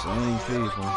Same people.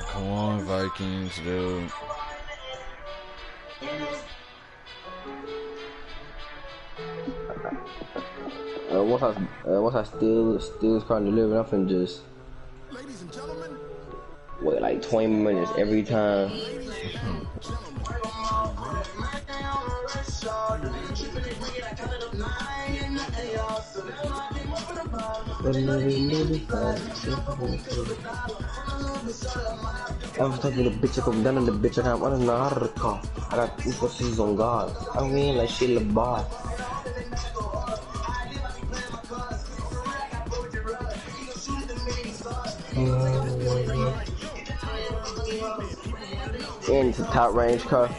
Come on, Vikings, dude. Once I steal this car and deliver, I'm finna just wait like 20 minutes every time. I'm talking to the bitch, I'm done in the bitch, I'm running the hard car. I got 2 forces on guard. I mean, like shit, the bar. And it's a top range car.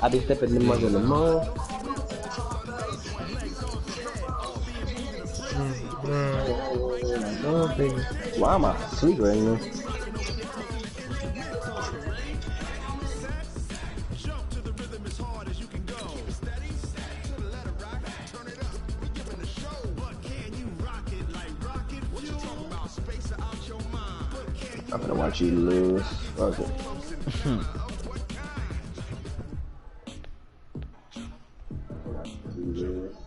I be stepping the mother in the mall. Why am I asleep right now? I'm gonna watch you lose. Fuck it.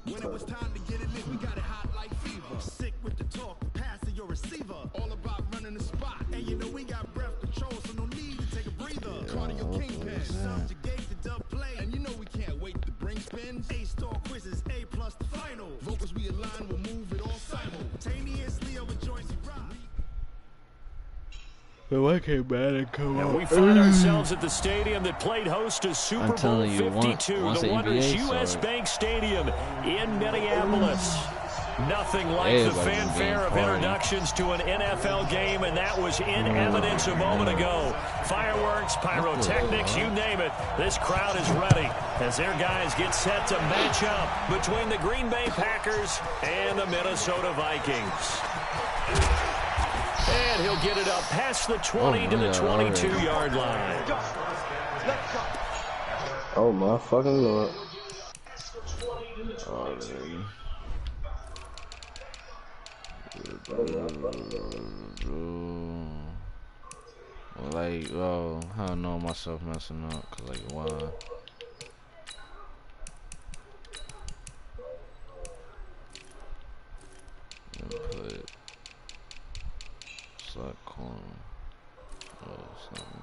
When it was time to get it lit, we got it hot like fever. Sick with the talk, pass to your receiver. All about running the spot. And you know we got breath control, so no need to take a breather. Cardio kingpin, subjugate the dub play. And you know we can't wait to bring spins. A-star quizzes, A+ the final. Vocals we align, we'll move it all simultaneously over joints we rock. So I came back and come And on. we find ourselves at the stadium that played host to Super Bowl 52, once the Wonders NBA U.S. Bank Stadium in Minneapolis. Nothing like the fanfare of introductions to an NFL game, and that was in evidence a moment ago. Fireworks, pyrotechnics, you name it. This crowd is ready as their guys get set to match up between the Green Bay Packers and the Minnesota Vikings. And he'll get it up past the 20 to the 22-yard line. Oh my fucking lord. Like, oh, I don't know myself messing up, cause like, why? Put slot corner. Oh, something.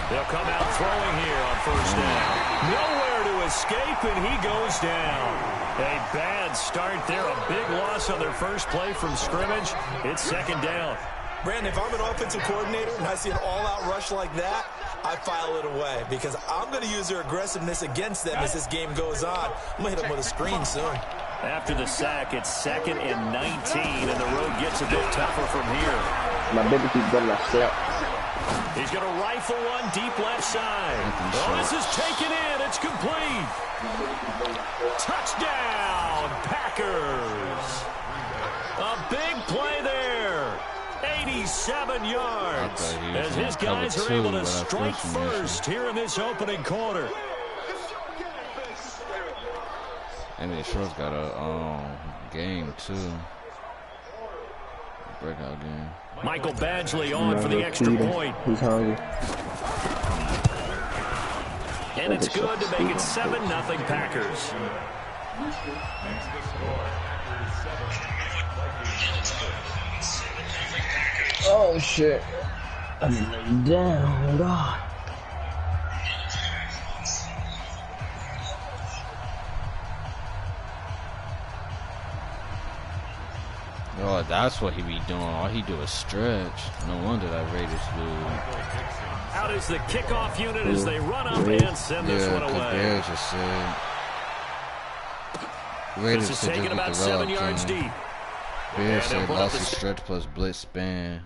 They'll come out throwing here on first down. Nowhere to escape, and he goes down. A bad start there. A big loss on their first play from scrimmage. It's second down. Brandon, if I'm an offensive coordinator and I see an all-out rush like that, I file it away because I'm going to use their aggressiveness against them as this game goes on. I'm going to hit them with a screen soon. After the sack, it's 2nd and 19, and the road gets a bit tougher from here. My baby keeps getting a slap. He's going to rifle one deep left side. Oh, this is taken in. It's complete. Touchdown, Packers. A big play there. 87 yards. As his guys are able to strike first here in this opening quarter. I mean, Short's got a game too. Breakout game. Michael Badgley on for the extra point. He's hungry. And it's good to make it 7-0 Packers. Oh shit. I'm laying down, God. Oh, that's what he be doing. All he do is stretch. No wonder that Raiders lose. Out is the kickoff unit as they run up and send this one away. Bears just said. Raiders this is taking about 7 yards deep. Bears said lost his stretch plus blitz span.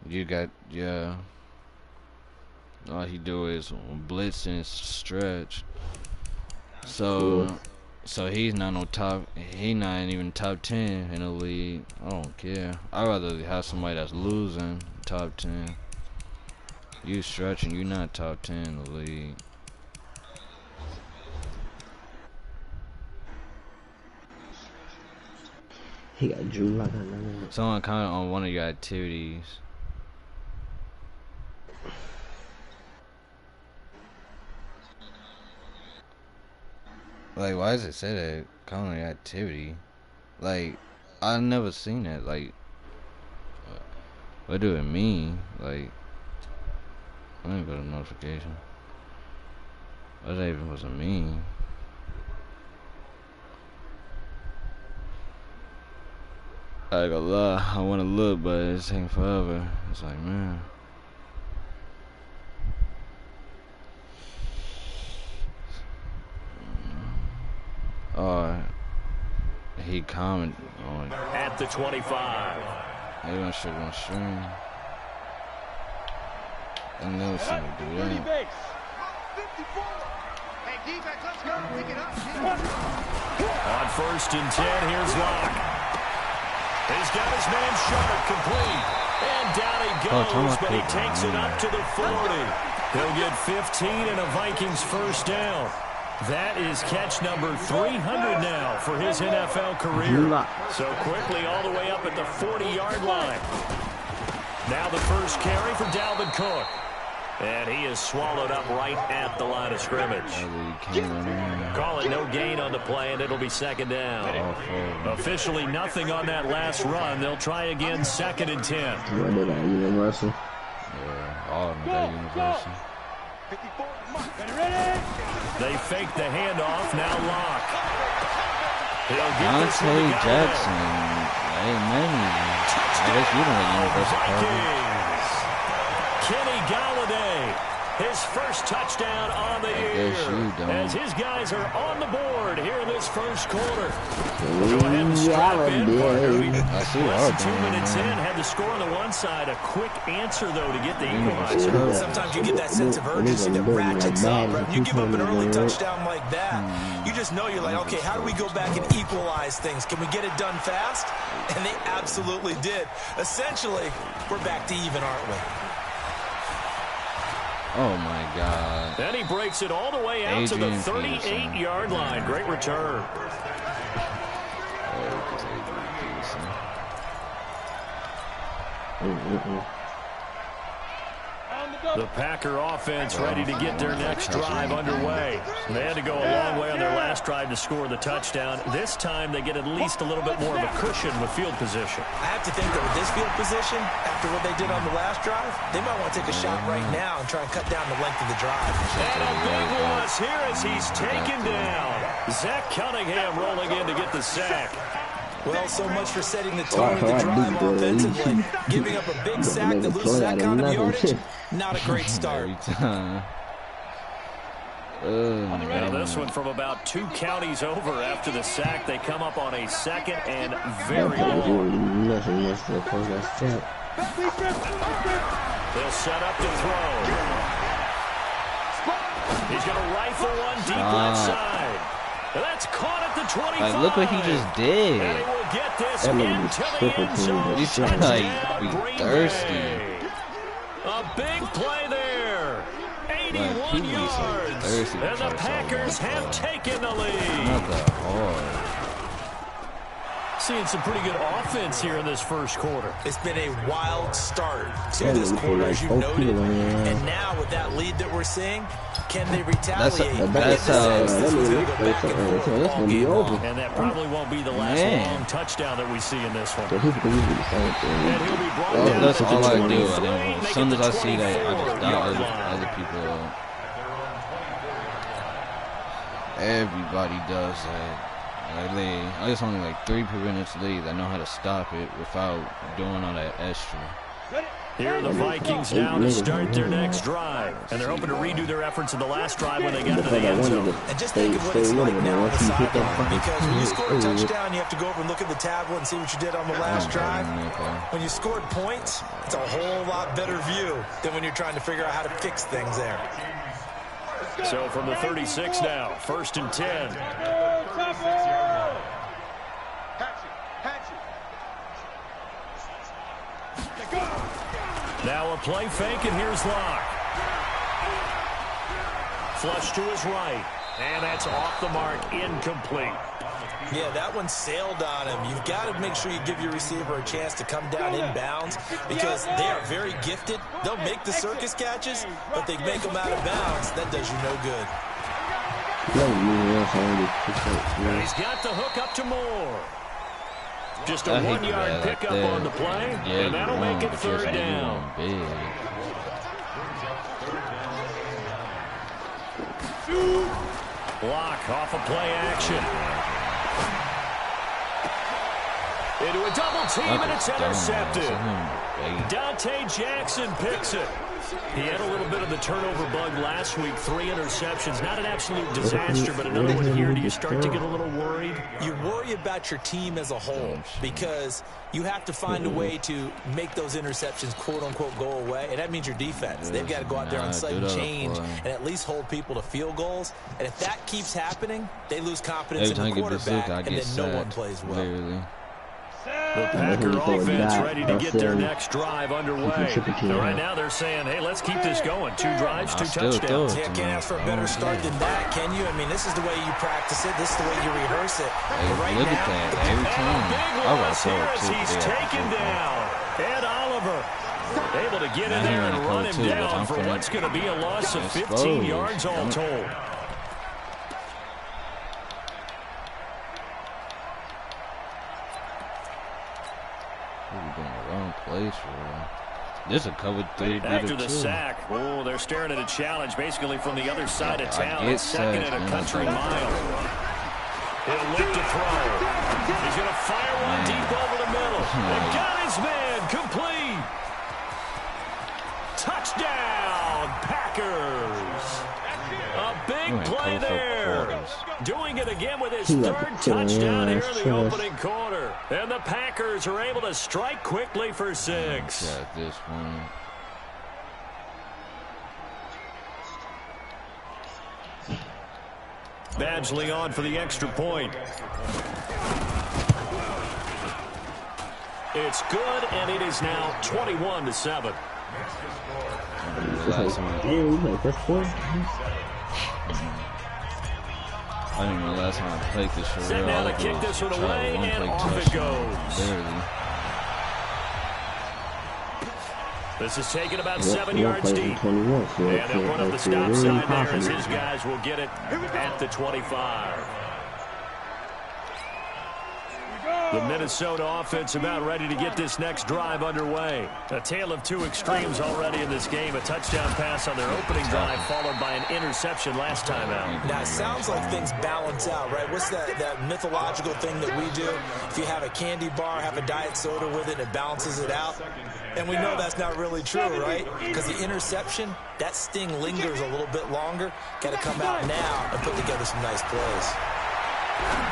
You got, yeah. All he do is blitz and stretch. So he's not no top. He not even top 10 in the league. I don't care. I'd rather have somebody that's losing top 10. You stretching, you not top 10 in the league. He got Drew like another. Someone comment on one of your activities. Like, why does it say that? Comment on your activity. Like, I've never seen that. Like, what do it mean? Like, let me go to notification. What that even supposed to mean? I ain't gonna lie, I wanna look, but it's taking forever. It's like, man. He commented on at the 25. They gonna show on stream. I know someone do that. On 1st and 10, here's Locke. He's got his man shutter complete. And down he goes, but he takes it up to the 40. He'll get 15 and a Vikings first down. That is catch number 300 now for his NFL career. So quickly all the way up at the 40-yard line. Now the first carry for Dalvin Cook. And he is swallowed up right at the line of scrimmage. Call it no gain on the play, and it'll be second down. Officially nothing on that last run. They'll try again 2nd and 10. Universal. Yeah, all of them got Universal. They fake the handoff, now Locke. Dante Jackson. Hey, man. I guess you don't have Universal Vikings. Kenny Galladay, his first touchdown on the year. As his guys are on the board here in this first quarter. Go ahead and strap in, partner. Less than 2 minutes in, had the score on the one side. A quick answer, though, to get the equalizer. Sometimes you get that sense of urgency that ratchets up. You give up an early touchdown like that, you just know you're like, okay, how do we go back and equalize things? Can we get it done fast? And they absolutely did. Essentially, we're back to even, aren't we? Oh, my God. And he breaks it all the way out to the 38-yard line. Great return. The Packer offense ready to get their next drive underway. They had to go a long way on their last drive to score the touchdown. This time they get at least a little bit more of a cushion with field position. I have to think that with this field position, after what they did on the last drive, they might want to take a shot right now and try and cut down the length of the drive. And a big loss here as he's taken down. Zach Cunningham rolling in to get the sack. Well, so much for setting the tone of the drive offensively. Giving up a big sack that loses that kind of yardage, not a great start. Now this one from about 2 counties over after the sack. They come up on a 2nd and very long. They'll set up to throw. He's going to rifle one deep left side. That's caught at the 25. Like, look what he just did. And he will get this into the end zone. He's trying to be thirsty. A big play there. 81 yards. And the Packers have taken the lead. Not that hard. Seeing some pretty good offense here in this first quarter. It's been a wild start to this quarter, as you noted. And now with that lead that we're seeing, can they retaliate? That's how. And that probably won't be the last long touchdown that we see in this one. And he'll be brought down. That's all I do. As soon as I see that, I just dot other people up. Everybody does that. It's only like 3 minutes lead. I know how to stop it without doing all that extra. Here are the Vikings now to start their next drive. And they're hoping to redo their efforts in the last drive when they got to the end zone. And just think of what it's like now on the sideline. Because when you score a touchdown, you have to go over and look at the tablet and see what you did on the last drive. When you scored points, it's a whole lot better view than when you're trying to figure out how to fix things there. So from the 36 now, 1st and 10. Now a play fake, and here's Locke. Flush to his right, and that's off the mark, incomplete. Yeah, that one sailed on him. You've got to make sure you give your receiver a chance to come down inbounds because they are very gifted. They'll make the circus catches, but they make them out of bounds. That does you no good. And he's got the hook up to Moore. Just a 1-yard pickup on the play, and that'll make it 3rd down. Block off a play action. Into a double team, and it's intercepted. Dante Jackson picks it. He had a little bit of the turnover bug last week, 3 interceptions. Not an absolute disaster, but another one here. Do you start to get a little worried? You worry about your team as a whole because you have to find a way to make those interceptions, quote-unquote, go away, and that means your defense. They've got to go out there on sudden change and at least hold people to field goals. And if that keeps happening, they lose confidence in the quarterback, and then no one plays well. The Packer offense ready to get their next drive underway. And right now they're saying, hey, let's keep this going. 2 drives, 2 touchdowns. Yeah, can't ask for a better start than that, can you? I mean, this is the way you practice it. This is the way you rehearse it. But right look now, at that. Every time. Big loss here as he's taken down. Ed Oliver able to get in there and run him down for what's going to be a loss of 15 yards all told. Place for this is a cover 3 after the sack. Oh, they're staring at a challenge basically from the other side of town. It's 2nd and a country mile. He'll look to throw. He's going to fire one deep over the middle. They got his man complete. Touchdown, Packers. A big play there. Doing it again with his 3rd touchdown here in the opening quarter. And the Packers are able to strike quickly for 6. Got this one. Badgley on for the extra point. It's good, and it is now 21-7. I didn't know last time I played this for real. Set now to kick this one away, and off it goes. Barely. This is taken about 7 yards deep. And they'll put up the stop sign there as his guys will get it at the 25. The Minnesota offense about ready to get this next drive underway. A tale of 2 extremes already in this game. A touchdown pass on their opening drive followed by an interception last time out. Now, it sounds like things balance out, right? What's that mythological thing that we do? If you have a candy bar, have a diet soda with it, it balances it out. And we know that's not really true, right? Because the interception, that sting lingers a little bit longer. Got to come out now and put together some nice plays.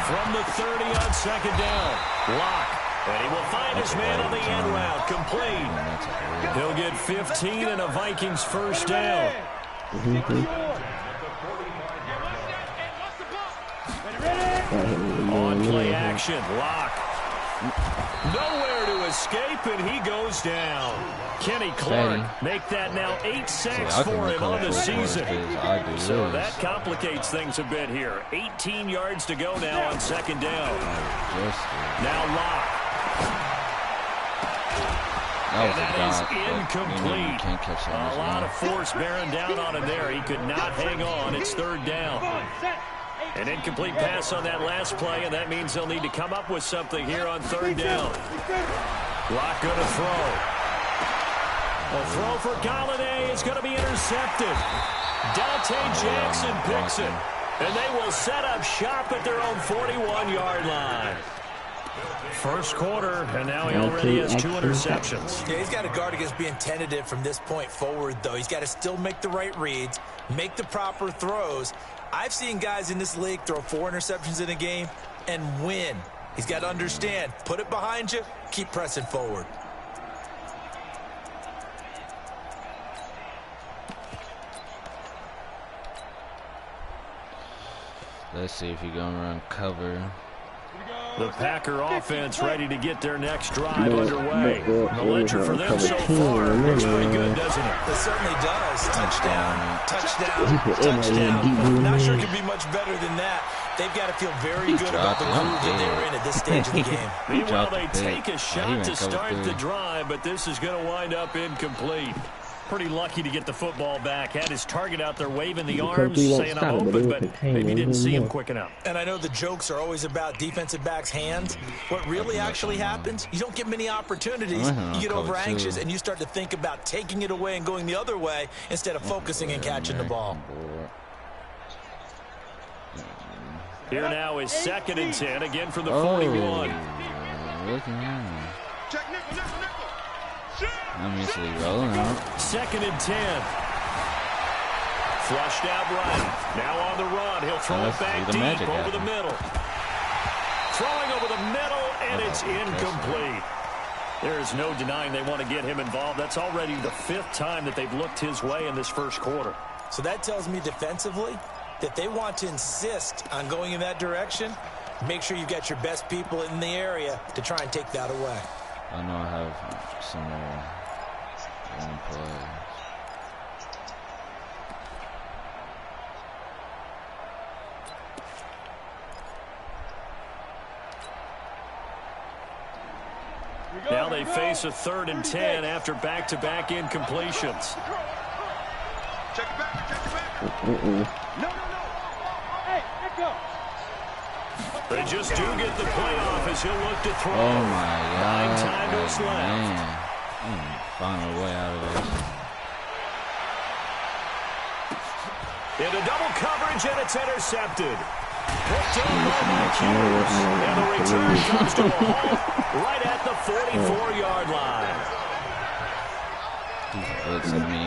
From the 30 on 2nd down, Locke, and he will find his man on the end route, complete. He'll get 15 and a Vikings 1st down. On play action, Locke Nowhere to escape, and he goes down. Kenny Clark make that now 8 sacks for him on the season. So that complicates things a bit here. 18 yards to go now on second down. Now Locke. That is incomplete. A lot of force bearing down on him there. He could not hang on. It's third down. An incomplete pass on that last play, and that means they'll need to come up with something here on third down. Locke going to throw. A throw for Galladay is going to be intercepted. Dante Jackson picks it, and they will set up shop at their own 41-yard line. First quarter, and now he already has 2 interceptions. Yeah, he's got to guard against being tentative from this point forward, though. He's got to still make the right reads, make the proper throws. I've seen guys in this league throw 4 interceptions in a game and win. He's got to understand, put it behind you, keep pressing forward. Let's see if he's going to run cover. The Packer offense ready to get their next drive underway. The ledger for them so far looks pretty good, doesn't it? It certainly does. Touchdown, touchdown, touchdown. Not sure it could be much better than that. They've got to feel very good about the groove that they're in at this stage of the game. Meanwhile, they take a shot to start the drive, but this is going to wind up incomplete. Pretty lucky to get the football back. Had his target out there waving the arms, saying I'm open, but maybe didn't see him quick enough. And I know the jokes are always about defensive backs' hands. What really actually happens, you don't get many opportunities. You get over anxious, and you start to think about taking it away and going the other way instead of focusing and catching the ball. Here now is 2nd and 10, again from the 41. Let me see, rolling out. 2nd and 10. Flushed out right. Now on the run. He'll throw it back deep over the middle. Throwing over the middle, and it's incomplete. There is no denying they want to get him involved. That's already the 5th time that they've looked his way in this first quarter. So that tells me defensively that they want to insist on going in that direction. Make sure you've got your best people in the area to try and take that away. I know I have some more plays. Now they face a 3rd and 10 after back-to-back incompletions. Check it back, check it back. No. Hey, let go. They just do get the play off as he'll look to throw. Oh my God. 9 timers left. Find a way out of this. Into double coverage, and it's intercepted. Picked up by Hughes. And the return comes to a halt right at the 44-yard line. Looks at me.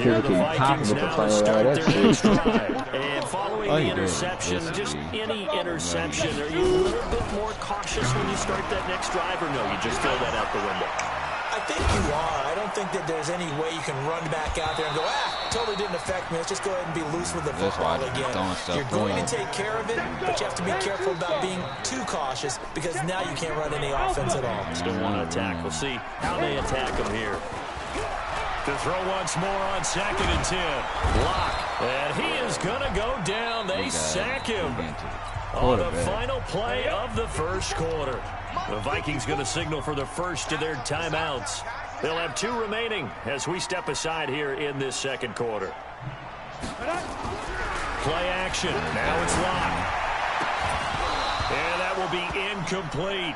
Here the Vikings now start their next drive. And following the interception, just any interception, are you a little bit more cautious when you start that next drive, or no, you just throw that out the window? I think you are. I don't think that there's any way you can run back out there and go, totally didn't affect me. Let's just go ahead and be loose with the football again. You're going to take care of it, but you have to be careful about being too cautious because now you can't run any offense at all. Still want to attack. We'll see how they attack him here. To throw once more on 2nd and 10. Block. And he is going to go down. They sack him on the final play of the first quarter. The Vikings going to signal for the first of their timeouts. They'll have 2 remaining as we step aside here in this second quarter. Play action. Now it's Locke. And that will be incomplete.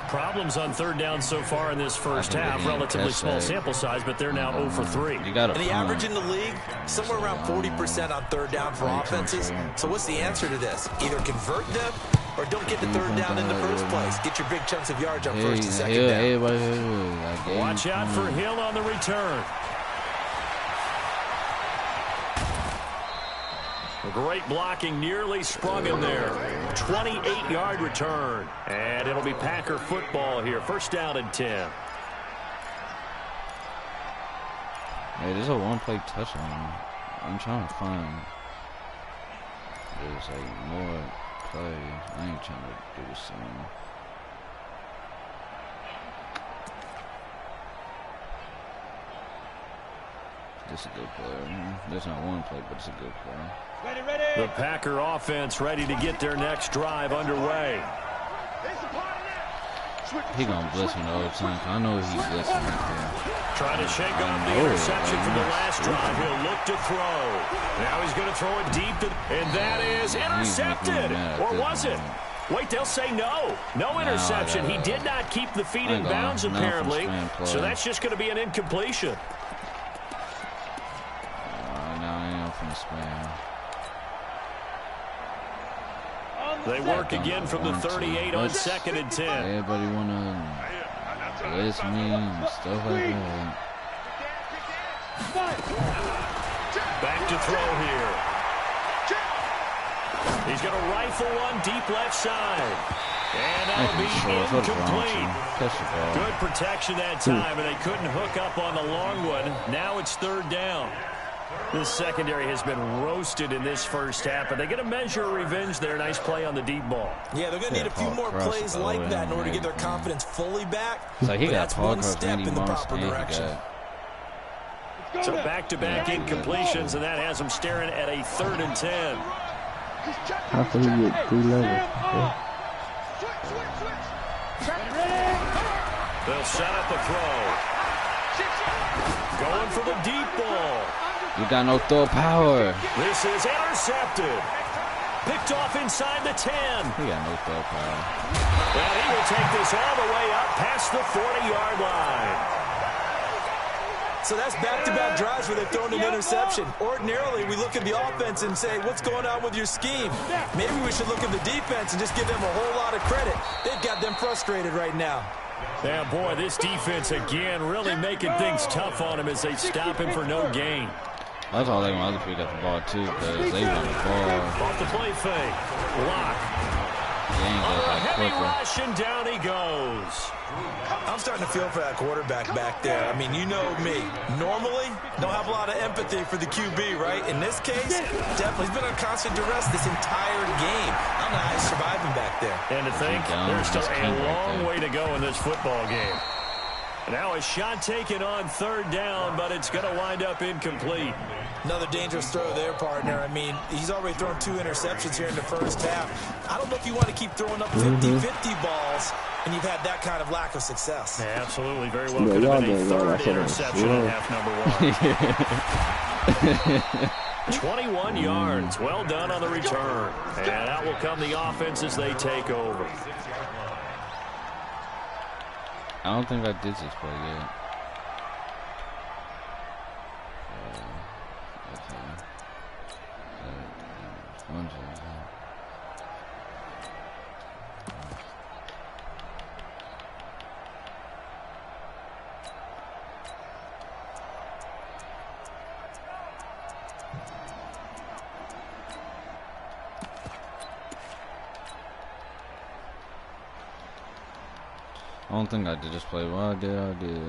Problems on 3rd down so far in this first half. Relatively small sample size, but they're now 0 for 3. And the average in the league, somewhere around 40% on 3rd down for offenses. So what's the answer to this? Either convert them or don't get the 3rd down in the first place. Get your big chunks of yards on 1st and 2nd down. Watch out for Hill on the return. Great blocking, nearly sprung him there. 28-yard return. And it'll be Packer football here. First down and 10. Hey, this is a one-play touchdown. I'm trying to find there's like more plays. I ain't trying to do the same. This is a good play. There's not one play, but it's a good play. The Packer offense ready to get their next drive underway. He gonna blitz me the whole time. I know he's blitzing right there. Trying to shake off the interception from the last drive. He'll look to throw. Now he's going to throw it deep, and that is intercepted. Or was it? Wait, they'll say no. No interception. He did not keep the feet in bounds, apparently. So that's just going to be an incompletion. They work again from the 38 on 2nd and 10. Everybody want to blitz me and stuff like that. Back to throw here. He's going to rifle one deep left side. And that'll be incomplete. Good protection that time, and they couldn't hook up on the long one. Now it's 3rd down. This secondary has been roasted in this first half, but they're going to measure a revenge there. Nice play on the deep ball. Yeah, they're going to need a few more plays like that in order to get their confidence fully back. So he got that's one step in the proper direction. So back-to-back incompletions, and that has them staring at a 3rd and 10. How can he get 3 levels? They'll set up the throw. Going for the deep ball. You got no throw power. This is intercepted. Picked off inside the 10. He got no throw power. Well, he will take this all the way up past the 40-yard line. So that's back-to-back drives where they've thrown an interception. Ordinarily, we look at the offense and say, what's going on with your scheme? Maybe we should look at the defense and just give them a whole lot of credit. They've got them frustrated right now. Yeah, boy, this defense again really making things tough on him as they stop him for no gain. That's all they want. Other people got the ball too, because they want the ball. Off the play fake. Block. A heavy rush, and down he goes. I'm starting to feel for that quarterback back there. I mean, you know me. Normally, don't have a lot of empathy for the QB, right? In this case, definitely. He's been on constant duress this entire game. I don't know how he's surviving back there. And to think, there's still a long way to go in this football game. Now a shot taken on 3rd down, but it's going to wind up incomplete. Another dangerous throw there, partner. I mean, he's already thrown 2 interceptions here in the first half. I don't know if you want to keep throwing up 50-50 balls, and you've had that kind of lack of success. Yeah, absolutely. Very well could have been a 3rd interception in half number 1. 21 yards. Well done on the return. And out will come the offense as they take over. I don't think I did this play yet. I don't think I did this play. Well, I did. The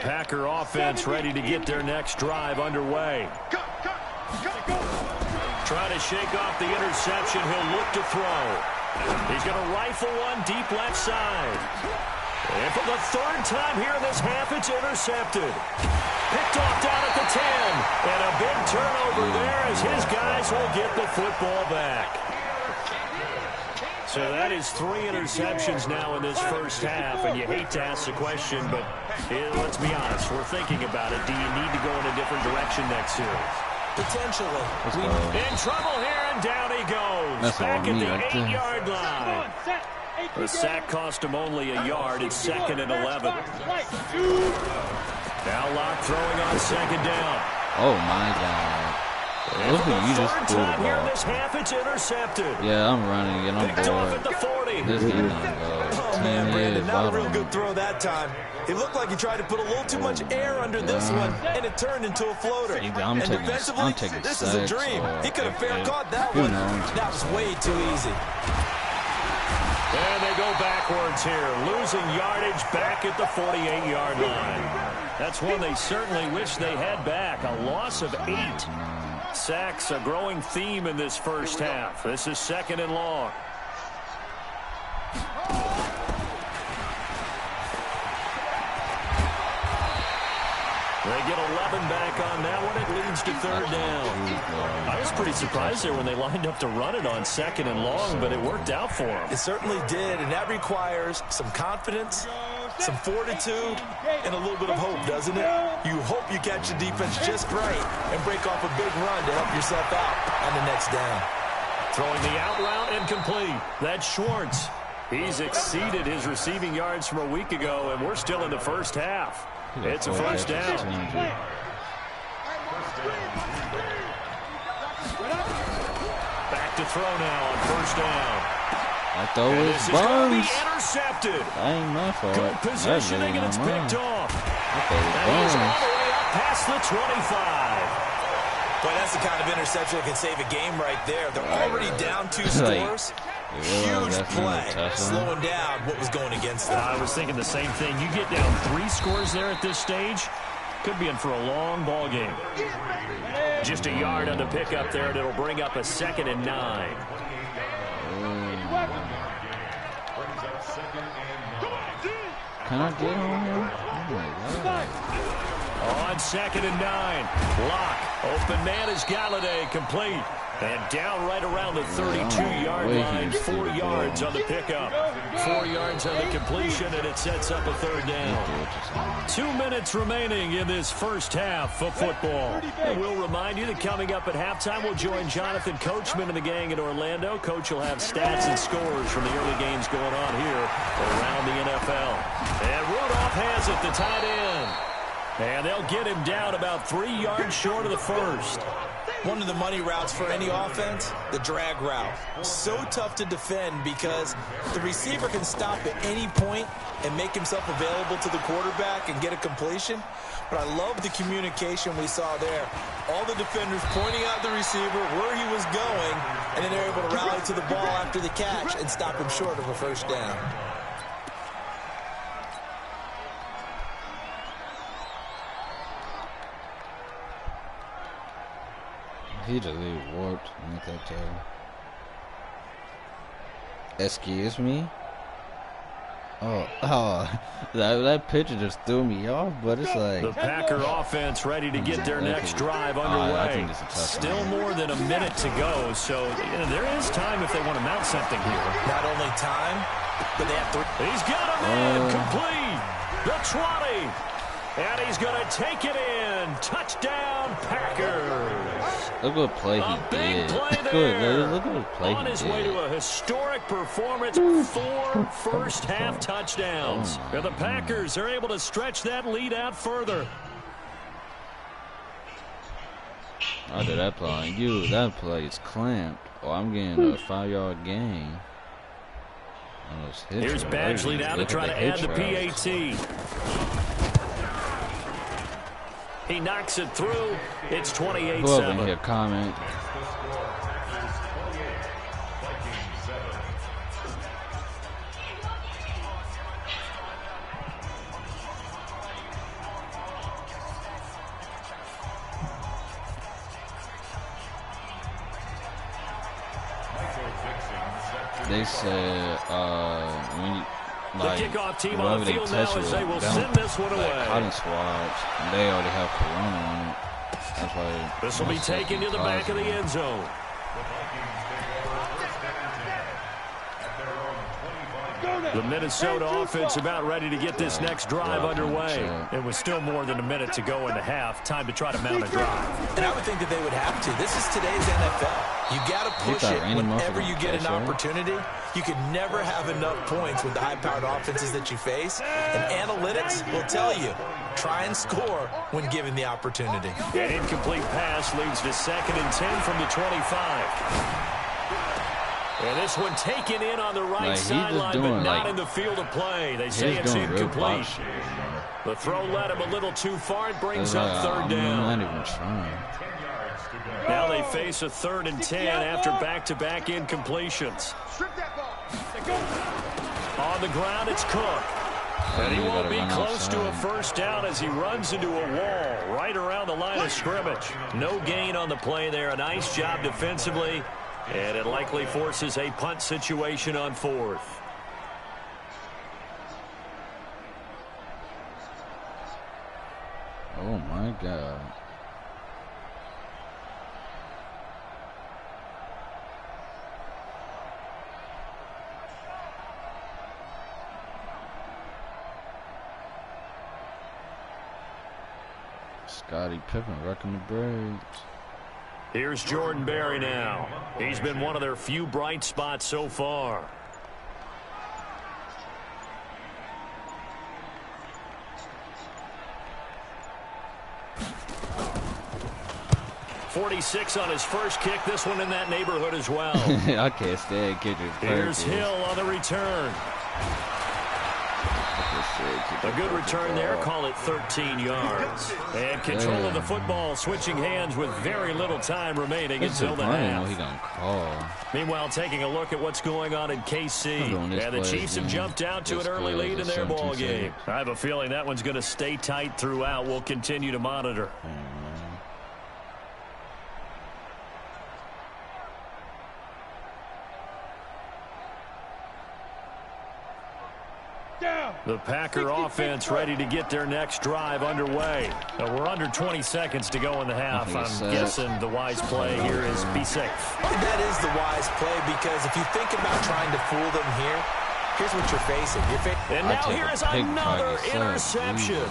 Packer offense ready to get their next drive underway. Trying to shake off the interception. He'll look to throw. He's going to rifle one deep left side. And for the 3rd time here in this half, it's intercepted. Picked off down at the 10. And a big turnover there as his guys will get the football back. So that is 3 interceptions now in this first half, and you hate to ask the question, but let's be honest, we're thinking about it. Do you need to go in a different direction next series? Potentially. In trouble here, and down he goes. Back at the 8-yard line. The sack cost him only a yard. It's 2nd and 11. Now Locke throwing on 2nd down. Oh, my God. Look at you just threw the ball. This half, it's intercepted. Yeah, I'm running and I'm bored. This game not go. Oh, man, Brandon, not a real good throw that time. It looked like he tried to put a little too much air under this one, and it turned into a floater. I'm taking this is a dream. He could have fair caught that one. That was way too easy. And they go backwards here, losing yardage back at the 48-yard line. That's one they certainly wish they had back. A loss of 8. Sacks, a growing theme in this first half. This is 2nd and long. They get 11 back on that one. It leads to third down. I was pretty surprised there when they lined up to run it on 2nd and long, but it worked out for them. It certainly did, and that requires some confidence, some fortitude, and a little bit of hope, doesn't it? You hope you catch the defense just right and break off a big run to help yourself out on the next down. Throwing the out route and complete. That's Schwartz. He's exceeded his receiving yards from a week ago, and we're still in the first half. It's a first down. Back to throw now on first down. I thought it was Burns. Intercepted. That ain't my fault. Good positioning, and it's picked off. I thought it And he's was all Burns. the way up past the 25. Boy, that's the kind of interception that can save a game right there. They're already down 2 scores. Huge play, slowing down what was going against them. I was thinking the same thing. You get down 3 scores there at this stage, could be in for a long ball game. Just a yard on the pickup there, and it'll bring up a 2nd and 9. Can I get on him? Oh my God. On 2nd and 9. Lock. Open man is Galladay. Complete. And down right around the 32-yard line. 4 yards on the pickup. 4 yards on the completion, and it sets up a third down. 2 minutes remaining in this first half of football. And we'll remind you that coming up at halftime, we'll join Jonathan Coachman and the gang in Orlando. Coach will have stats and scores from the early games going on here around the NFL. And Rudolph has it, the tight end. And they'll get him down about 3 yards short of the first. One of the money routes for any offense, the drag route. So tough to defend because the receiver can stop at any point and make himself available to the quarterback and get a completion. But I love the communication we saw there. All the defenders pointing out the receiver, where he was going, and then they're able to rally to the ball after the catch and stop him short of a first down. He just warped. Make that tell. Excuse me? That picture just threw me off, but it's like the Packer offense ready to get their next drive underway. Still more than a minute to go, so there is time if they want to mount something here. Not only time, but they have 3. He's got him in, complete. The 20. And he's going to take it in. Touchdown, Packers. Look what play he did. Look what play on his way to a historic performance, 4 first-half touchdowns. And the Packers are able to stretch that lead out further. I did that play. That play is clamped. Oh, I'm getting a 5-yard gain. Here's Badgley now to try to add the PAT. He knocks it through. It's 28-7. Go up in here, comment. They said when you like, the kickoff team on the field now as they will send this one away. Cotton swabs, and they already have Corona on it. That's why this will be taken to the back of the end zone. The Minnesota offense about ready to get this next drive underway. And with still more than a minute to go in the half, time to try to mount a drive. And I would think that they would have to. This is today's NFL. You got to push it whenever you get an opportunity. You can never have enough points with the high-powered offenses that you face. And analytics will tell you, try and score when given the opportunity. An incomplete pass leads to 2nd and 10 from the 25. And this one taken in on the right sideline, but not in the field of play. They say it's incomplete. The throw led him a little too far. It brings up third down. Not even trying. Now they face a 3rd and 10 after back-to-back incompletions. On the ground, it's Cook. And he won't be close to a first down as he runs into a wall right around the line of scrimmage. No gain on the play there. A nice job defensively. And it likely forces a punt situation on 4th. Oh my God. Scottie Pippen wrecking the Braves. Here's Jordan Berry now. He's been one of their few bright spots so far. .46 on his first kick. This one in that neighborhood as well. I can't stand kickers. Here's Hill on the return. A good return there. Call it 13 yards. And control of the football, switching hands with very little time remaining until the half. He gonna call. Meanwhile, taking a look at what's going on in KC. And the Chiefs have jumped out to an early lead in their ball game. I have a feeling that one's going to stay tight throughout. We'll continue to monitor. The Packer offense ready to get their next drive underway. We're under 20 seconds to go in the half. I'm guessing the wise play here is be safe. That is the wise play, because if you think about trying to fool them here, here's what you're facing. And now here is another interception.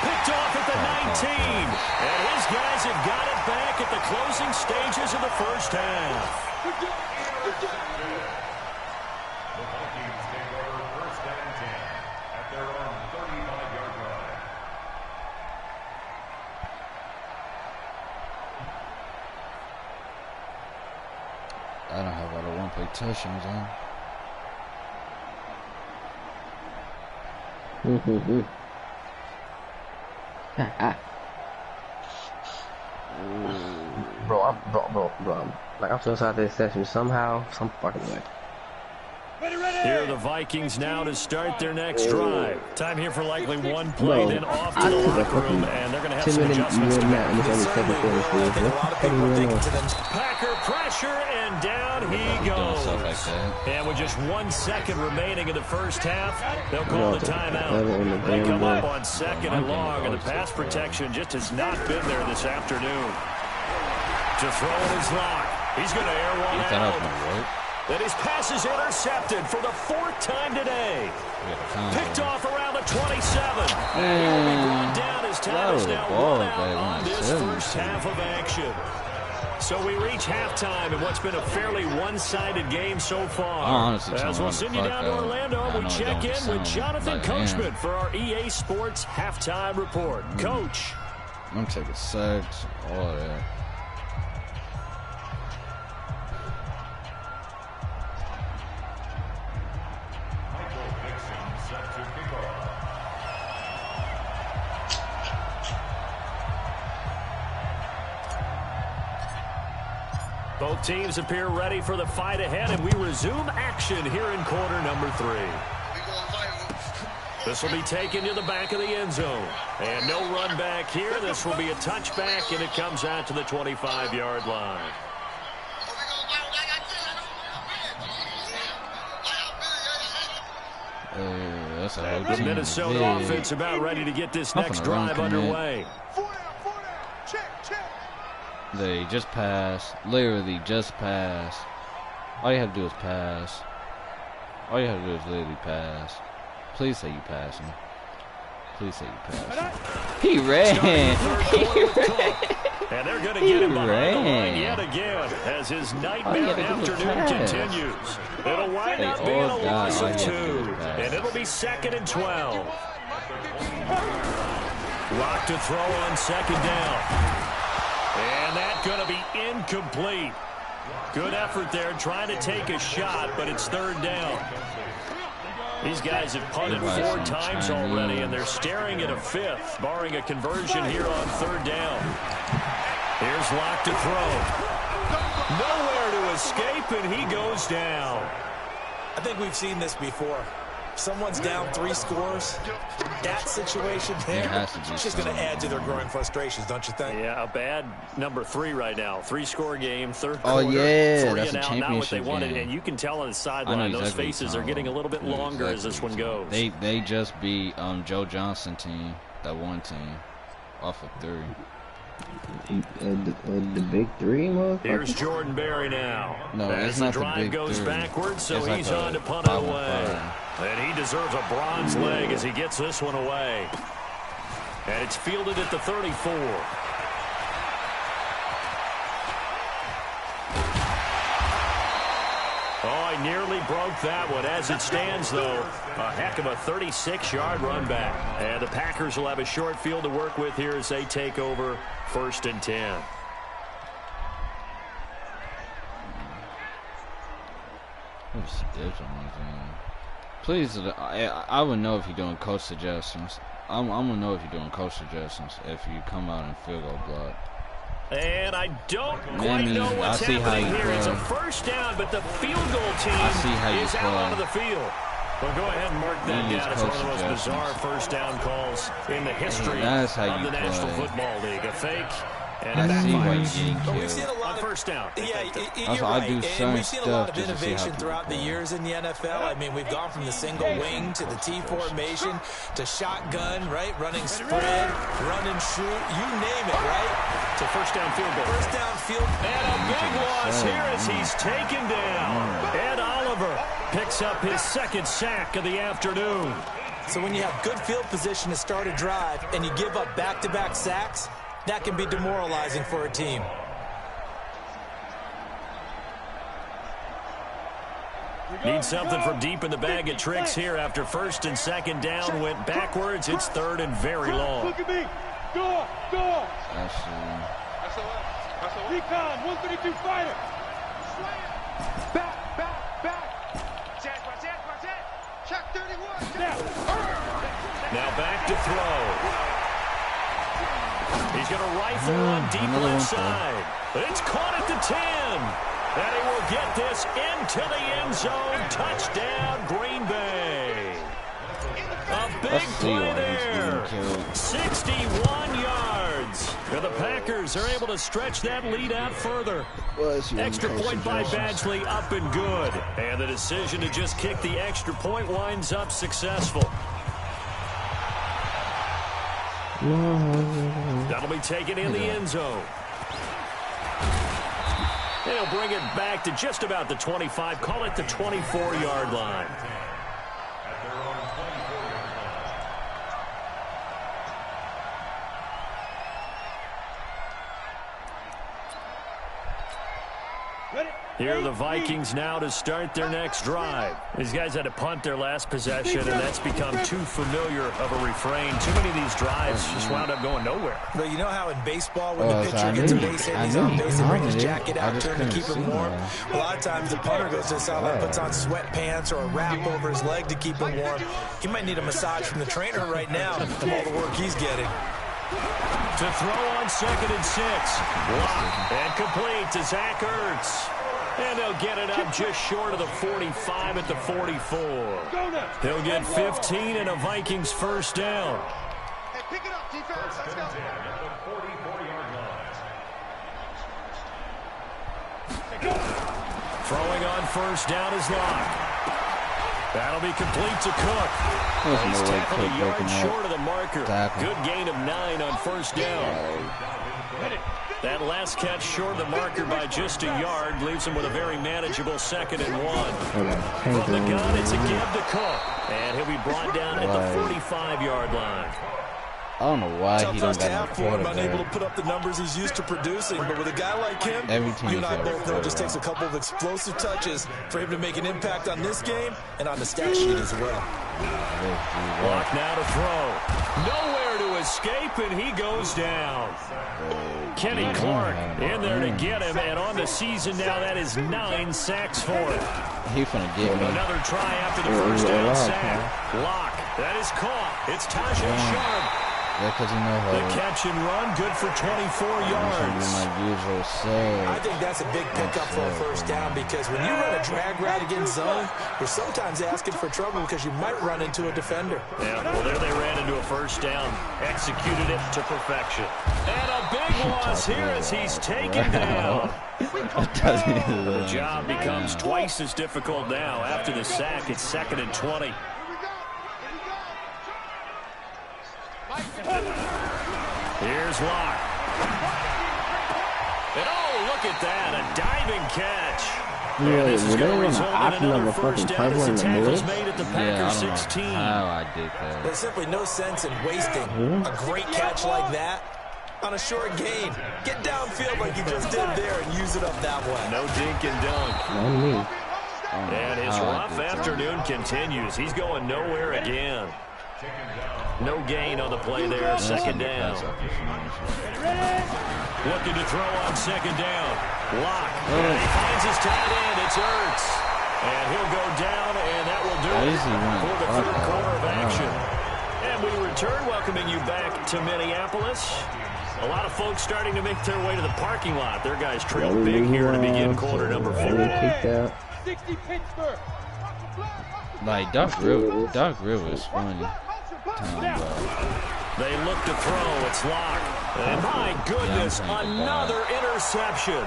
Picked off at the 19. And his guys have got it back at the closing stages of the first half. I don't have all the one-play touchdowns on. Bro, like I'm still out this session somehow, some fucking way. Here are the Vikings now to start their next drive. Time here for likely one play, then off to the locker room, and they're going to have some adjustments to make. Packer pressure, and down he goes. And with just 1 second remaining in the first half, they'll call the timeout. They come up on 2nd and long, and the pass protection just has not been there this afternoon. To throw in his lock. He's going to air one out. And his pass is intercepted for the 4th time today. Picked off around the 27. And he'll be brought down as time is now run out on this first half of action. So we reach halftime in what's been a fairly one-sided game so far. As we'll send you down to Orlando, we check in with Jonathan Coachman for our EA Sports Halftime Report. Coach. I'm going to take a sack, all that. Both teams appear ready for the fight ahead, and we resume action here in quarter number 3. This will be taken to the back of the end zone. And no run back here. This will be a touchback, and it comes out to the 25-yard line. The Minnesota offense about ready to get this next drive underway. They just pass. Literally just pass. All you have to do is pass. All you have to do is literally pass. Please say you passing. Please say you passing. He ran. He ran. And they're going to get him behind the line yet again as his nightmare afternoon continues. It'll wind up being a loss of 2. And it'll be 2nd and 12. Lock to throw on 2nd down. And that's going to be incomplete. Good effort there trying to take a shot, but it's 3rd down. These guys have punted 4 times already, and they're staring at a 5th, barring a conversion here on 3rd down. Here's Lock to throw. Nowhere to escape, and he goes down. I think we've seen this before. Someone's down 3 scores. That situation there, it's just going to add to their growing frustrations, don't you think? Yeah, a bad number 3 right now. 3-score game, 3rd quarter. Oh, yeah, 3 that's and a out, not what they championship wanted. game. And you can tell on the sideline, those faces are getting a little bit longer as this one goes. They just beat Joe Johnson team, that one team. off of 3. The big 3, motherfucker. Here's Jordan Berry now. No, as it's the not the drive big goes 3. backwards, so It's like he's a on to punt it 5-on-5. away. And he deserves a bronze leg as he gets this one away. And it's fielded at the 34. Oh, he nearly broke that one. As it stands, though, a heck of a 36-yard run back. And the Packers will have a short field to work with here as they take over 1st and 10. Please, I would know if you're doing coach suggestions. I'm gonna know if you're doing coach suggestions if you come out and field goal block. And I don't quite know what's happening here. It's a first down, but the field goal team is out onto the field. Well, go ahead and mark that down. It's one of the most bizarre first down calls in the history of the National Football League. A fake. And I see why you're getting But we've killed. seen a lot of first down. Yeah, Also, you're I right. do And certain we've seen a lot stuff of just to see how innovation people throughout the play. years in the NFL. I mean, we've gone from the single wing to the T formation to shotgun, right? Running spread, run and shoot, you name it, right? To first down field goal. First down field. And a big loss here as he's taken down. Ed Oliver picks up his 2nd sack of the afternoon. So when you have good field position to start a drive and you give up back-to-back sacks, that can be demoralizing for a team. Need something from deep in the bag of tricks here after 1st and 2nd down went backwards. It's 3rd and very long. Look at me. Go. Actually, Recon, 132 fighter. Back. Check 31. Now back to throw. He's going to rifle on deep left side. It's caught at the 10. And he will get this into the end zone. Touchdown, Green Bay. A big play there. 61 yards. And the Packers are able to stretch that lead out further. Extra point by Badgley up and good. And the decision to just kick the extra point winds up successful. That'll be taken in the end zone. They'll bring it back to just about the 25. Call it the 24-yard line. Here are the Vikings now to start their next drive. These guys had to punt their last possession, and that's become too familiar of a refrain. Too many of these drives just wound up going nowhere. But you know how in baseball, when the pitcher gets a base hit, he's on base, they bring his jacket out to him to keep him warm. A lot of times the punter goes to the sideline, puts on sweatpants or a wrap over his leg to keep him warm. He might need a massage from the trainer right now from all the work he's getting. To throw on 2nd and 6. Blocked and complete to Zach Ertz. And they'll get it up just short of the 45 at the 44. They'll get 15 and a Vikings first down. Hey, pick it up, defense. Let's go. Throwing on first down is Locke. That'll be complete to Cook. He's tackled a yard short of the marker. Good gain of 9 on first down. That last catch short of the marker by just a yard leaves him with a very manageable 2nd and 1. From the gun, it's a give to Cook. And he'll be brought down at the 45-yard line. I don't know why he don't got no for him, quarterback. unable to put up the numbers he's used to producing. But with a guy like him, you and I both know it just takes a couple of explosive touches for him to make an impact on this game and on the stat sheet as well. Block now to throw. Nowhere to escape, and he goes down. Kenny Clark in there to get him, and on the season now, that is 9 sacks for him. He finna get me. Another try after the first down sack. Lock. That is caught. It's Tajay Sharp. Yeah, because you know how the catch and run, good for 24 yards. I think that's a big pickup for a first down because when you run a drag route against zone, you're sometimes asking for trouble because you might run into a defender. Yeah, well, there they ran into a first down, executed it to perfection. And a big loss here as he's taken down. The job becomes twice as difficult now. After the sack, it's 2nd and 20. Here's Locke. And oh, look at that, a diving catch. Yeah, this is going to they result want in an another option of first a down fucking as the purple in the tackle's blitz. made at the Yeah, Packers I don't 16. know how I did that. There's simply no sense in wasting a great catch like that on a short gain. Get downfield like you just did there and use it up that way. No dink and dunk. Not me. And his rough afternoon continues. He's going nowhere again. No gain on the play there. Second down. Looking to throw on second down. Locke. And he finds his tight end. It's Ertz. And he'll go down, and that will do it for the third quarter of action. And we return, welcoming you back to Minneapolis. A lot of folks starting to make their way to the parking lot. Their guys trail big here to begin quarter number 4. Like, Doc Rivers is funny. They look to throw. It's Locke. And my goodness, another interception.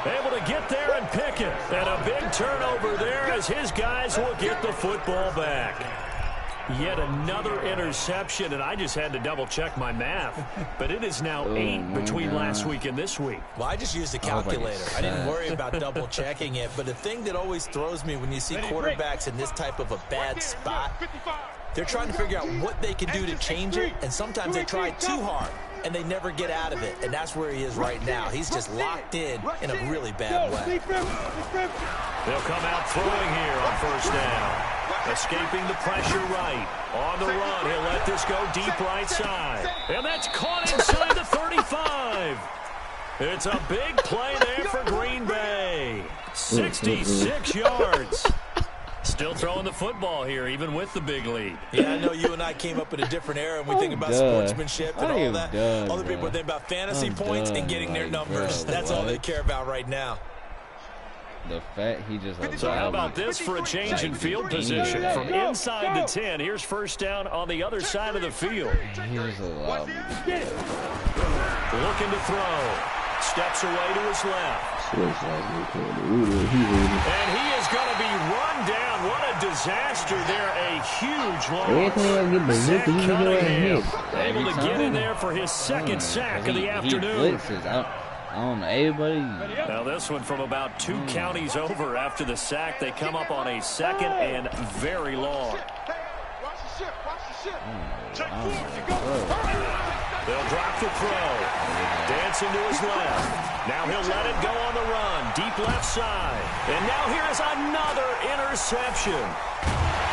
Able to get there and pick it. And a big turnover there as his guys will get the football back. Yet another interception, and I just had to double-check my math. But it is now 8 between last week and this week. Well, I just used a calculator. I didn't worry about double-checking it. But the thing that always throws me when you see quarterbacks in this type of a bad spot, they're trying to figure out what they can do to change it, and sometimes they try too hard, and they never get out of it. And that's where he is right now. He's just locked in a really bad way. They'll come out throwing here on first down. Escaping the pressure right. On the run, he'll let this go deep right side. And that's caught inside the 35. It's a big play there for Green Bay. 66 yards. Still throwing the football here, even with the big lead. Yeah, I know you and I came up in a different era, and we think about sportsmanship and all that. Other people think about fantasy points and getting their numbers. That's all they care about right now. The fact he just So how about this for a change in field position? From inside the 10, here's first down on the other side of the field. Here's a lot. Looking to throw. Steps away to his left. And he is going to be run down. What a disaster there. A huge loss. Zach Cunningham able to get in there for his second sack of the afternoon. I don't know, everybody. Now this one from about 2 counties over after the sack. They come up on a second and very long. They'll drop the throw. Dancing to his left. Now he'll let it go on the run. Deep left side. And now here's another interception.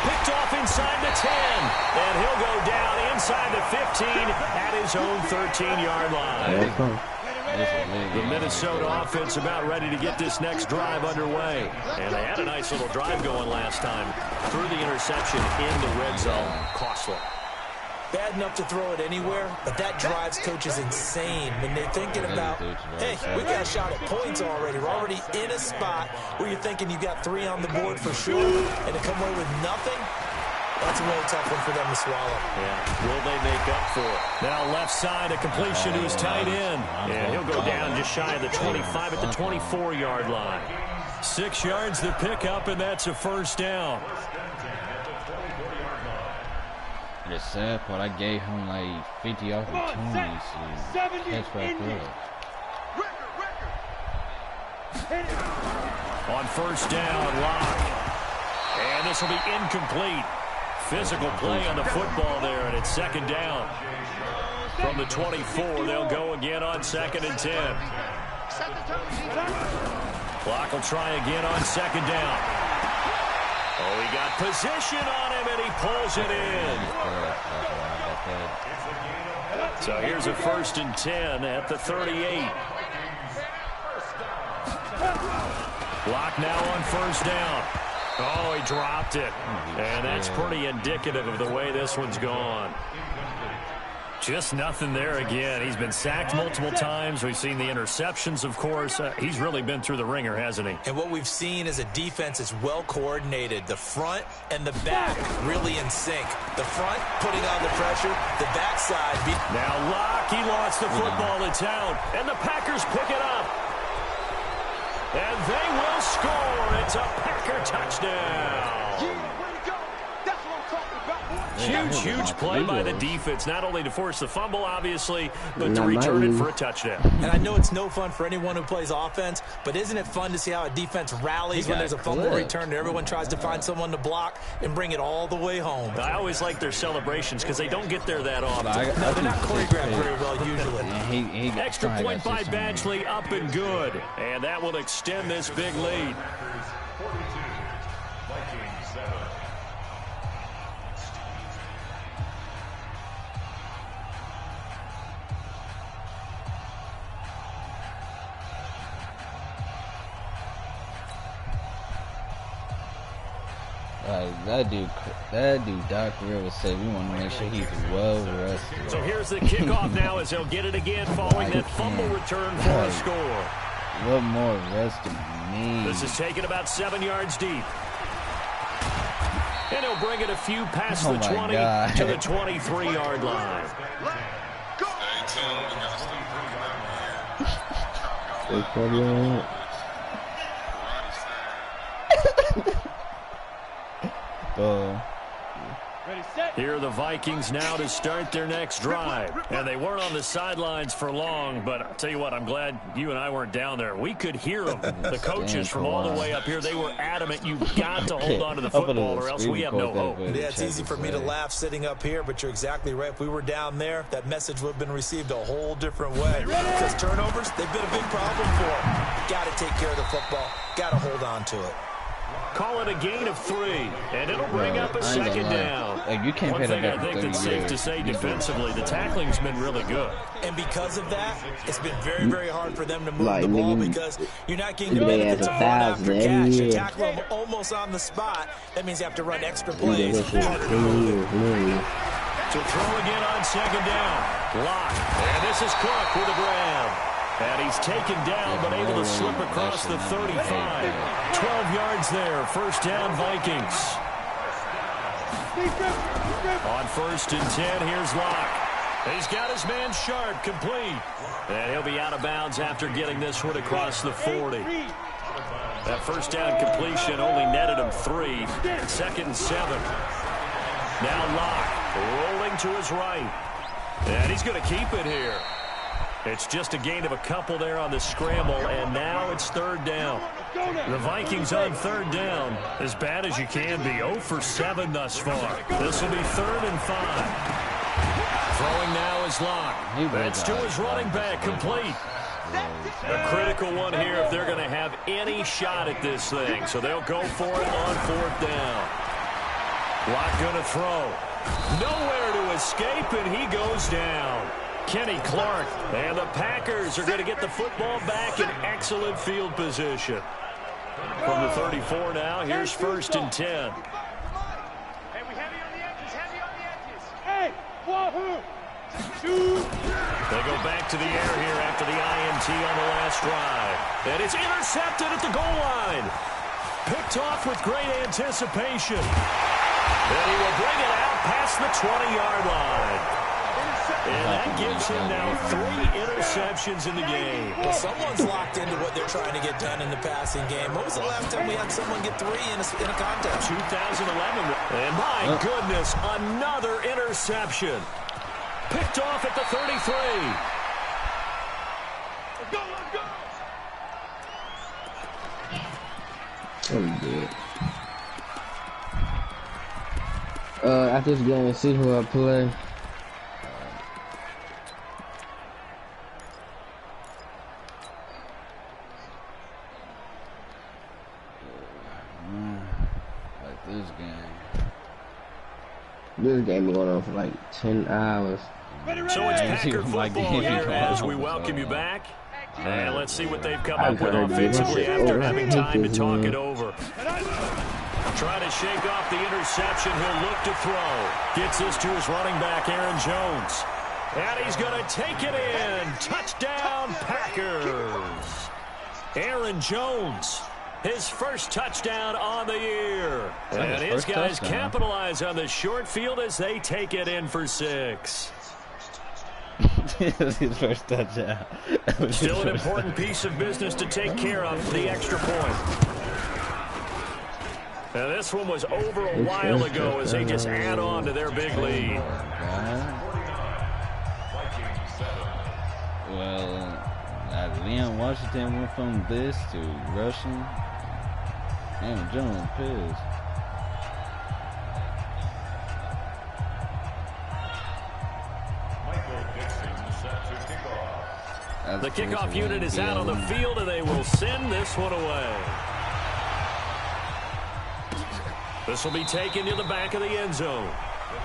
Picked off inside the 10. And he'll go down inside the 15 at his own 13-yard line. The Minnesota offense about ready to get this next drive underway. And they had a nice little drive going last time. Threw the interception in the red zone. Costly. Bad enough to throw it anywhere, but that drives coaches insane when they're thinking about, hey, we got a shot at points already. We're already in a spot where you're thinking you got 3 on the board for sure, and to come away with nothing, that's a really tough one for them to swallow. Yeah, will they make up for it? Now left side, a completion to his tight end. And he'll go down just shy of the 25 at the 24-yard line. 6 yards to pick up, and that's a first down. The sad part, I gave him like 50 opportunities to catch back up. On first down, Locke. And this will be incomplete. Physical play on the football there, and it's second down. From the 24, they'll go again on second and 10. Locke will try again on second down. Oh, he got position on him, and he pulls it in. So here's a first and 10 at the 38. Locke now on first down. Oh, he dropped it. And that's pretty indicative of the way this one's gone. Just nothing there again. He's been sacked multiple times. We've seen the interceptions, of course. He's really been through the ringer, hasn't he? And what we've seen is a defense that's well coordinated. The front and the back really in sync. The front putting on the pressure. The backside. Now Locke, he lost the football. It's out. And the Packers pick it up. And they will score. It's a Packer touchdown. Huge play by the defense, not only to force the fumble, obviously, but to return it for a touchdown. And I know it's no fun for anyone who plays offense, but isn't it fun to see how a defense rallies when there's a fumble return and everyone tries to find someone to block and bring it all the way home? I always like their celebrations because they don't get there that often. No, they're not choreographed very well usually. Extra point by Badgley, up and good. And that will extend this big lead. That dude Doc Rivers said we want to make sure he's well rested. So here's the kickoff now as they'll get it again following that fumble return for a score. What more rest do you need? This is taken about 7 yards deep. And he'll bring it a few past the 20 to the 23-yard line. Here are the Vikings now to start their next drive. And they weren't on the sidelines for long, but I'll tell you what, I'm glad you and I weren't down there. We could hear them. The coaches from all the way up here, they were adamant. You've got to hold on to the football or else we have no hope. Yeah, it's easy for me to laugh sitting up here, but you're exactly right. If we were down there, that message would have been received a whole different way. Because turnovers, they've been a big problem for them. Got to take care of the football. Got to hold on to it. Call it a gain of 3, and it'll bring up a second down. Like, you can't One thing I think that's safe to say defensively, the tackling's been really good. And because of that, it's been very, very hard for them to move the ball because you're not getting the benefits of run after catch. You tackle them almost on the spot. That means you have to run extra plays. So throw again on second down. Lock. And this is Cook with the grab. And he's taken down, but able to slip across the 35. 12 yards there. First down, Vikings. On 1st and 10, here's Locke. He's got his man Sharp, complete. And he'll be out of bounds after getting this one across the 40. That first down completion only netted him 3. 2nd and 7. Now Locke rolling to his right. And he's going to keep it here. It's just a gain of a couple there on the scramble, and now it's 3rd down. The Vikings on 3rd down, as bad as you can be, 0 for 7 thus far. This will be 3rd and 5. Throwing now is Locke. That's to his running back, complete. A critical one here if they're going to have any shot at this thing, so they'll go for it on 4th down. Locke going to throw. Nowhere to escape, and he goes down. Kenny Clark, and the Packers are going to get the football back in excellent field position. From the 34 now, here's 1st and 10. Hey, we heavy on the edges, heavy on the edges. Hey, wahoo! They go back to the air here after the INT on the last drive. And it's intercepted at the goal line. Picked off with great anticipation. And he will bring it out past the 20-yard line. And that gives him now 3 interceptions in the game. Well, someone's locked into what they're trying to get done in the passing game. When was the last time we had someone get 3 in a contest? 2011. And my goodness, another interception. Picked off at the 33. Let's go, let's go! Oh, after this game, see who I play. This game been going on for like 10 hours. So it's Packer football here as we welcome you back. And let's see what they've come up with offensively after having time to talk it over. Trying to shake off the interception. He'll look to throw. Gets this to his running back, Aaron Jones. And he's going to take it in. Touchdown, Packers. Aaron Jones. His first touchdown on the year. And his guys capitalize on the short field as they take it in for 6. His first touchdown. Still an important piece of business to take care of, the extra point. Now, this one was over a while ago as they just add on to their big lead. Well, Leon Washington went from this to rushing. Damn, John pissed. The kickoff unit is out on the field, and they will send this one away. This will be taken to the back of the end zone.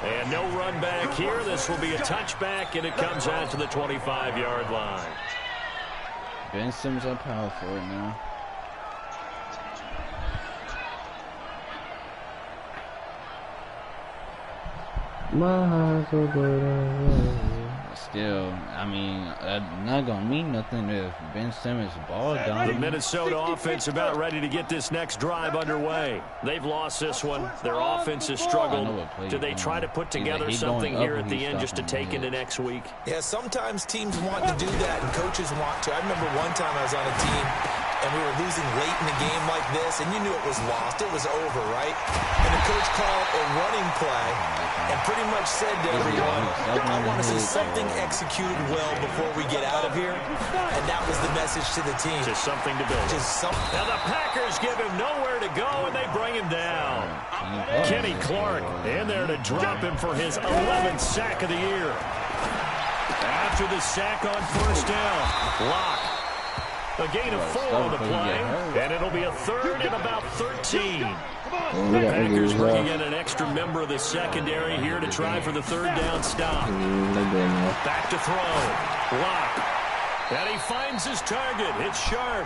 And no run back here. This will be a touchback, and it comes out to the 25-yard line. Ben Simmons on power for it now. Still, I mean, not gonna mean nothing if Ben Simmons ball down. The Minnesota offense about ready to get this next drive underway. They've lost this one. Their offense has struggled. Do they try to put together something here at the end just to take into next week? Yeah, sometimes teams want to do that and coaches want to. I remember one time I was on a team and we were losing late in the game like this, and you knew it was lost. It was over, right? And the coach called a running play and pretty much said to everyone, I want to see something executed well before we get out of here. And that was the message to the team. Just something to build. Just something. Now the Packers give him nowhere to go, and they bring him down. Kenny Clark in there to drop him for his 11th sack of the year. After the sack on first down, Locke. A gain of 4 on the play, and it'll be a third and about 13. The Packers bringing in an extra member of the secondary here to try for the third down stop. Back to throw. Locke. And he finds his target. It's Sharp.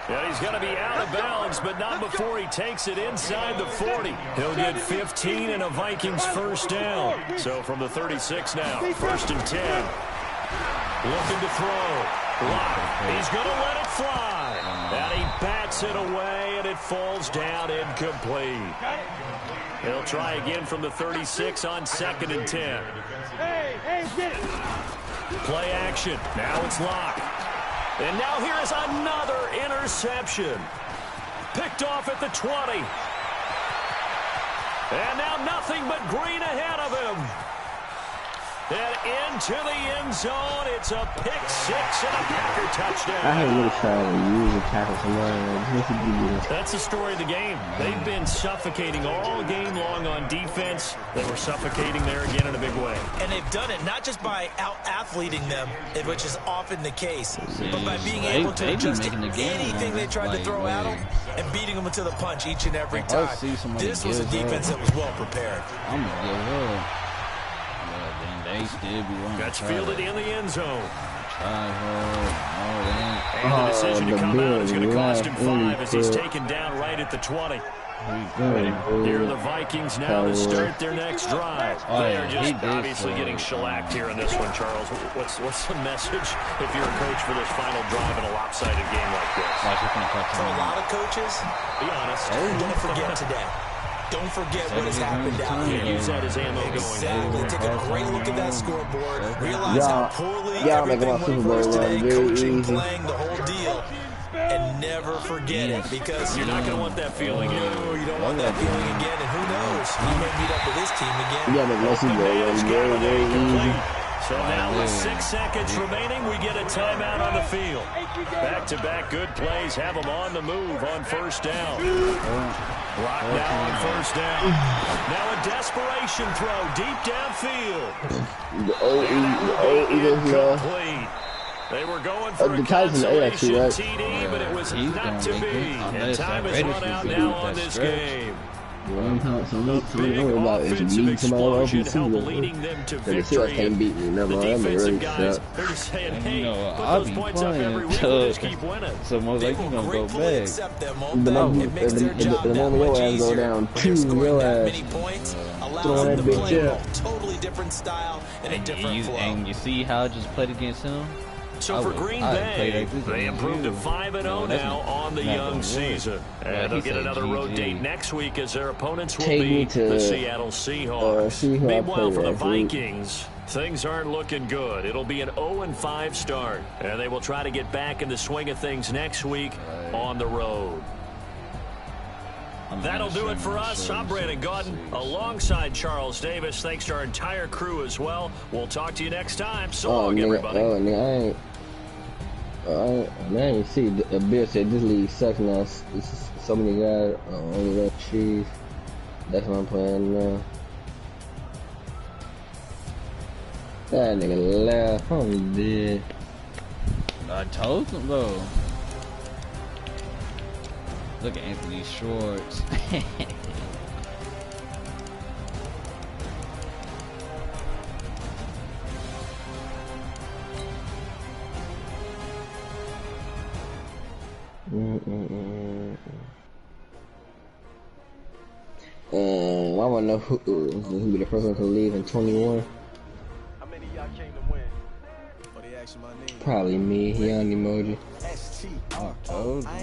And he's going to be out of bounds, but not before he takes it inside the 40. He'll get 15 and a Vikings first down. So from the 36 now, 1st and 10. Looking to throw. Locke. He's going to let it fly. And he bats it away, and it falls down incomplete. He'll try again from the 36 on 2nd and 10. Play action. Now it's Locke. And now here is another interception. Picked off at the 20. And now nothing but green ahead of him. And into the end zone, it's a pick 6 and a Packer touchdown. I haven't really tried to use a tackle somewhere. That's the story of the game. They've been suffocating all game long on defense. They were suffocating there again in a big way. And they've done it not just by out-athleting them, which is often the case, but by being able to adjust to anything they tried to throw at them and beating them to the punch each and every time. This was a defense that was well prepared. I'm going to give her. That's fielded in the end zone. And the decision to come out is going to cost him 5 as he's taken down right at the 20. Here are the Vikings now to start their next drive. They are just obviously getting shellacked here in this one, Charles. What's the message if you're a coach for this final drive in a lopsided game like this? For a lot of coaches, be honest, don't forget today. Don't forget what has happened down here. Use that as ammo going. Exactly. Take a great look at that scoreboard. Realize how poorly everything went for us today. Coaching, playing, the whole deal. And never forget it, because you're not going to want that feeling again. No, you don't want that feeling again. And who knows? He may meet up with his team again. Yeah, but let's go. So now with 6 seconds remaining, we get a timeout on the field. Back-to-back good plays have them on the move on first down. Block now on first down. Now a desperation throw deep downfield. Complete. They were going for a consolation TD, but it was not to be. And time has run out now on this game. Offensive explosion helped leading them to victory. The defensive guys, they're just saying, hey, put those points up every week, we'll just keep winning. So most likely going to go back. It makes their job that much easier. They're scoring that many points allows them to play a totally different style and a different flow. And you see how I just played against him? So for Green Bay, they improved to 5-0 now on the young season. And they'll get another road date next week as their opponents will be the Seattle Seahawks. Meanwhile, for the Vikings, things aren't looking good. It'll be an 0-5 start. And they will try to get back in the swing of things next week on the road. That'll do it for us. I'm Brandon Gaudin alongside Charles Davis. Thanks to our entire crew as well. We'll talk to you next time. So long, everybody. Oh, nigga, I ain't see. Bill said this league sucks now. It's so many guys only left cheese. That's what I'm playing now. That nigga left. I'm dead. I told him, bro. Look at Anthony Schwartz. I wanna know who be the first one to leave in 21. How many of y'all came to win? Or they asked my name? Probably me, young emoji. I told him. I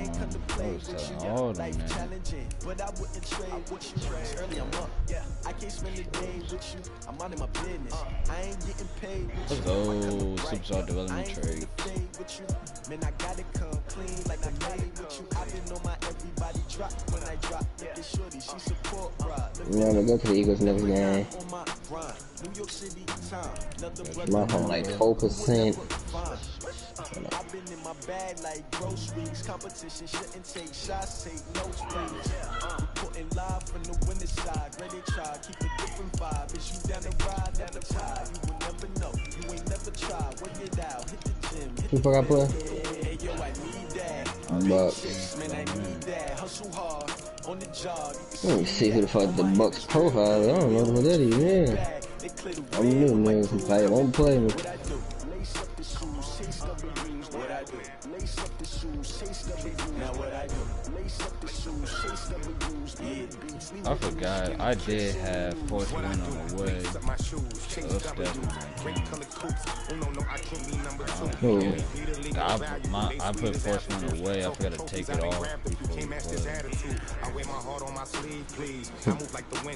was telling all them, man. But I wouldn't trade with you. Early I'm up. Yeah. I can't spend a day with you. I'm out of my business. I ain't getting paid with Let's go. Superstar development trade. Man, I gotta come clean like I made with you. I've been on my everybody drop when I drop. Look at shorty, she support ride. You wanna go to the Eagles next game? New York City time. My phone like 4%. I've been in my bag like groceries. Competition shouldn't take shots, take notes, please. Reporting live from the winning side. Ready to try, keep a different vibe. Is you down the ride, down the tide? You will never know. You ain't never tried. Work it out, hit the gym. Who fuck I play? Hey yo, I need that. Bucks. Man, I need that. Hustle hard on the job. Let me see who the fuck the Bucks profile is. I don't know who that even is. I'm new, niggas who play. Won't play me. Lace up the shoes, taste of the rings. What I do? Lace up the shoes, taste of the rings. Now what I do? Lace up the shoes, taste of the rings. I forgot. I did have fourth win on the way. I put fourth win away. I forgot to take it off before we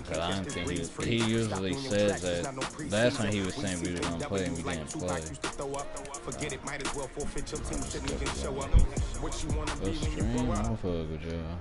Cause I don't think he usually says that. Last time he was saying we were gonna play and we didn't play. Let's stream. I'll fuck with y'all.